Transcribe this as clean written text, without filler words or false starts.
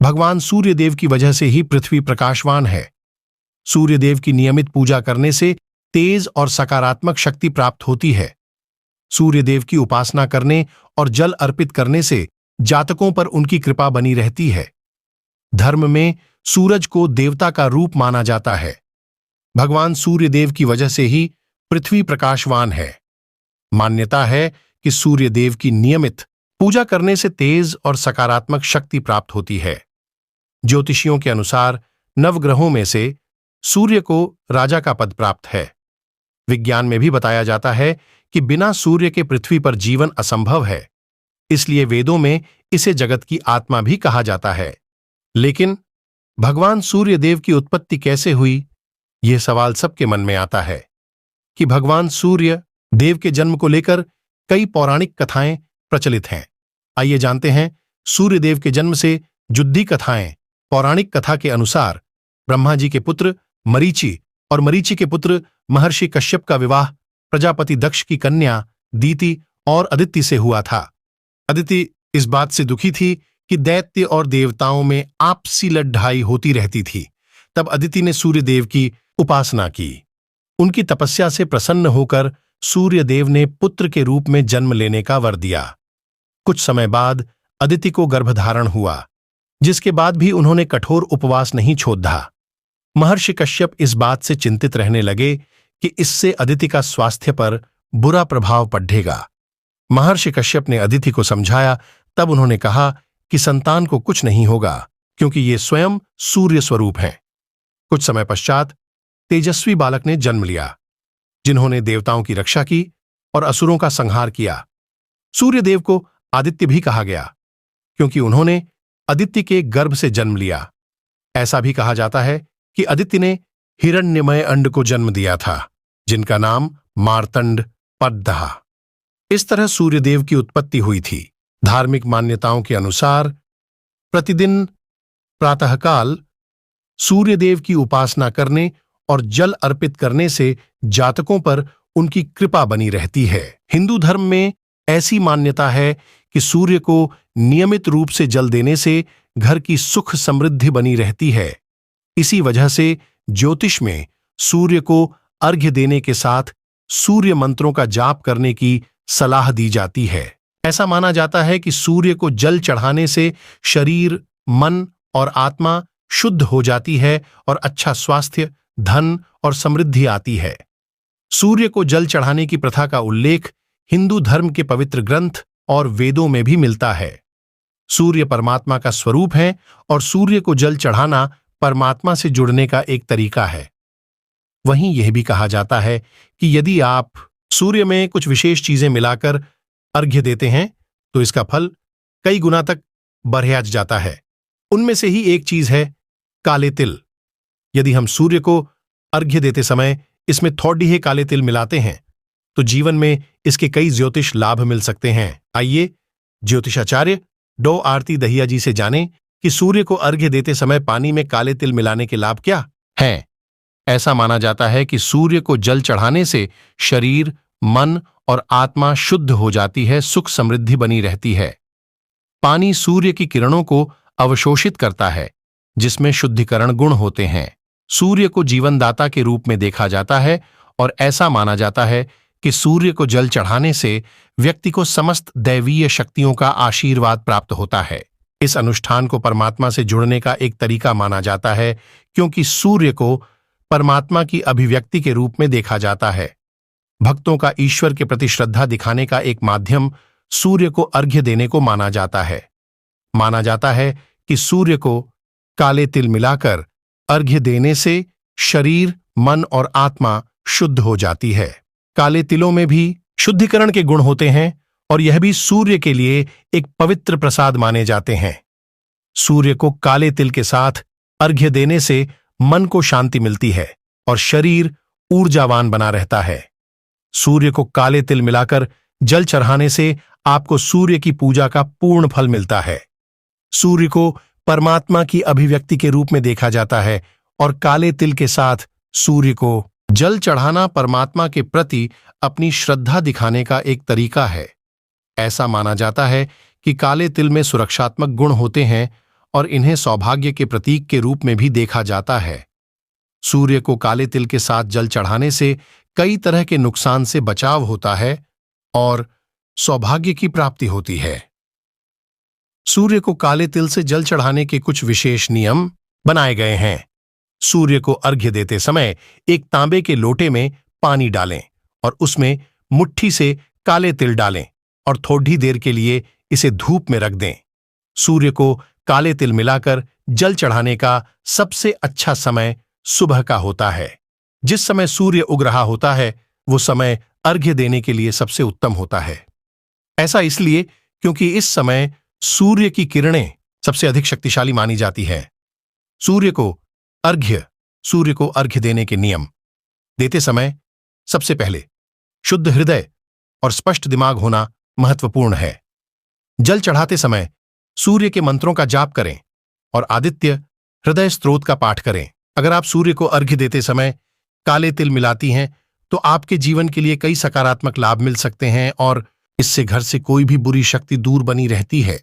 भगवान सूर्यदेव की वजह से ही पृथ्वी प्रकाशवान है। सूर्यदेव की नियमित पूजा करने से तेज और सकारात्मक शक्ति प्राप्त होती है। सूर्यदेव की उपासना करने और जल अर्पित करने से जातकों पर उनकी कृपा बनी रहती है। धर्म में सूरज को देवता का रूप माना जाता है। भगवान सूर्यदेव की वजह से ही पृथ्वी प्रकाशवान है। मान्यता है कि सूर्यदेव की नियमित पूजा करने से तेज और सकारात्मक शक्ति प्राप्त होती है। ज्योतिषियों के अनुसार नवग्रहों में से सूर्य को राजा का पद प्राप्त है। विज्ञान में भी बताया जाता है कि बिना सूर्य के पृथ्वी पर जीवन असंभव है, इसलिए वेदों में इसे जगत की आत्मा भी कहा जाता है। लेकिन भगवान सूर्यदेव की उत्पत्ति कैसे हुई, यह सवाल सबके मन में आता है। कि भगवान सूर्य देव के जन्म को लेकर कई पौराणिक कथाएं प्रचलित हैं। आइए जानते हैं सूर्यदेव के जन्म से जुड़ी कथाएं। पौराणिक कथा के अनुसार ब्रह्मा जी के पुत्र मरीचि और मरीचि के पुत्र महर्षि कश्यप का विवाह प्रजापति दक्ष की कन्या दीति और अदिति से हुआ था। अदिति इस बात से दुखी थी कि दैत्य और देवताओं में आपसी लड़ाई होती रहती थी। तब अदिति ने सूर्यदेव की उपासना की। उनकी तपस्या से प्रसन्न होकर सूर्यदेव ने पुत्र के रूप में जन्म लेने का वर दिया। कुछ समय बाद अदिति को गर्भधारण हुआ, जिसके बाद भी उन्होंने कठोर उपवास नहीं छोड़ा। महर्षि कश्यप इस बात से चिंतित रहने लगे कि इससे अदिति का स्वास्थ्य पर बुरा प्रभाव पड़ेगा। महर्षि कश्यप ने अदिति को समझाया। तब उन्होंने कहा कि संतान को कुछ नहीं होगा, क्योंकि ये स्वयं सूर्य स्वरूप हैं। कुछ समय पश्चात तेजस्वी बालक ने जन्म लिया, जिन्होंने देवताओं की रक्षा की और असुरों का संहार किया। सूर्यदेव को आदित्य भी कहा गया, क्योंकि उन्होंने आदित्य के गर्भ से जन्म लिया। ऐसा भी कहा जाता है कि आदित्य ने हिरण्यमय अंड को जन्म दिया था, जिनका नाम मार्तंड पद्दहा। इस तरह सूर्यदेव की उत्पत्ति हुई थी। धार्मिक मान्यताओं के अनुसार प्रतिदिन प्रातःकाल सूर्यदेव की उपासना करने और जल अर्पित करने से जातकों पर उनकी कृपा बनी रहती है। हिंदू धर्म में ऐसी मान्यता है कि सूर्य को नियमित रूप से जल देने से घर की सुख समृद्धि बनी रहती है। इसी वजह से ज्योतिष में सूर्य को अर्घ्य देने के साथ सूर्य मंत्रों का जाप करने की सलाह दी जाती है। ऐसा माना जाता है कि सूर्य को जल चढ़ाने से शरीर, मन और आत्मा शुद्ध हो जाती है और अच्छा स्वास्थ्य, धन और समृद्धि आती है। सूर्य को जल चढ़ाने की प्रथा का उल्लेख हिंदू धर्म के पवित्र ग्रंथ और वेदों में भी मिलता है। सूर्य परमात्मा का स्वरूप है और सूर्य को जल चढ़ाना परमात्मा से जुड़ने का एक तरीका है। वहीं यह भी कहा जाता है कि यदि आप सूर्य में कुछ विशेष चीजें मिलाकर अर्घ्य देते हैं तो इसका फल कई गुना तक बढ़ जाता है। उनमें से ही एक चीज है काले तिल। यदि हम सूर्य को अर्घ्य देते समय इसमें थोड़ी ही काले तिल मिलाते हैं तो जीवन में इसके कई ज्योतिष लाभ मिल सकते हैं। आइए ज्योतिषाचार्य डॉ आरती दहिया जी से जानें कि सूर्य को अर्घ्य देते समय पानी में काले तिल मिलाने के लाभ क्या हैं। ऐसा माना जाता है कि सूर्य को जल चढ़ाने से शरीर, मन और आत्मा शुद्ध हो जाती है, सुख समृद्धि बनी रहती है। पानी सूर्य की किरणों को अवशोषित करता है, जिसमें शुद्धिकरण गुण होते हैं। सूर्य को जीवनदाता के रूप में देखा जाता है और ऐसा माना जाता है कि सूर्य को जल चढ़ाने से व्यक्ति को समस्त दैवीय शक्तियों का आशीर्वाद प्राप्त होता है। इस अनुष्ठान को परमात्मा से जुड़ने का एक तरीका माना जाता है, क्योंकि सूर्य को परमात्मा की अभिव्यक्ति के रूप में देखा जाता है। भक्तों का ईश्वर के प्रति श्रद्धा दिखाने का एक माध्यम सूर्य को अर्घ्य देने को माना जाता है। माना जाता है कि सूर्य को काले तिल मिलाकर अर्घ्य देने से शरीर, मन और आत्मा शुद्ध हो जाती है। काले तिलों में भी शुद्धिकरण के गुण होते हैं और यह भी सूर्य के लिए एक पवित्र प्रसाद माने जाते हैं। सूर्य को काले तिल के साथ अर्घ्य देने से मन को शांति मिलती है और शरीर ऊर्जावान बना रहता है। सूर्य को काले तिल मिलाकर जल चढ़ाने से आपको सूर्य की पूजा का पूर्ण फल मिलता है। सूर्य को परमात्मा की अभिव्यक्ति के रूप में देखा जाता है और काले तिल के साथ सूर्य को जल चढ़ाना परमात्मा के प्रति अपनी श्रद्धा दिखाने का एक तरीका है। ऐसा माना जाता है कि काले तिल में सुरक्षात्मक गुण होते हैं और इन्हें सौभाग्य के प्रतीक के रूप में भी देखा जाता है। सूर्य को काले तिल के साथ जल चढ़ाने से कई तरह के नुकसान से बचाव होता है और सौभाग्य की प्राप्ति होती है। सूर्य को काले तिल से जल चढ़ाने के कुछ विशेष नियम बनाए गए हैं। सूर्य को अर्घ्य देते समय एक तांबे के लोटे में पानी डालें और उसमें मुट्ठी से काले तिल डालें और थोड़ी देर के लिए इसे धूप में रख दें। सूर्य को काले तिल मिलाकर जल चढ़ाने का सबसे अच्छा समय सुबह का होता है। जिस समय सूर्य उग रहा होता है वो समय अर्घ्य देने के लिए सबसे उत्तम होता है। ऐसा इसलिए क्योंकि इस समय सूर्य की किरणें सबसे अधिक शक्तिशाली मानी जाती है। सूर्य को अर्घ्य देने के नियम देते समय सबसे पहले शुद्ध हृदय और स्पष्ट दिमाग होना महत्वपूर्ण है। जल चढ़ाते समय सूर्य के मंत्रों का जाप करें और आदित्य हृदय स्तोत्र का पाठ करें। अगर आप सूर्य को अर्घ्य देते समय काले तिल मिलाती हैं तो आपके जीवन के लिए कई सकारात्मक लाभ मिल सकते हैं और इससे घर से कोई भी बुरी शक्ति दूर बनी रहती है।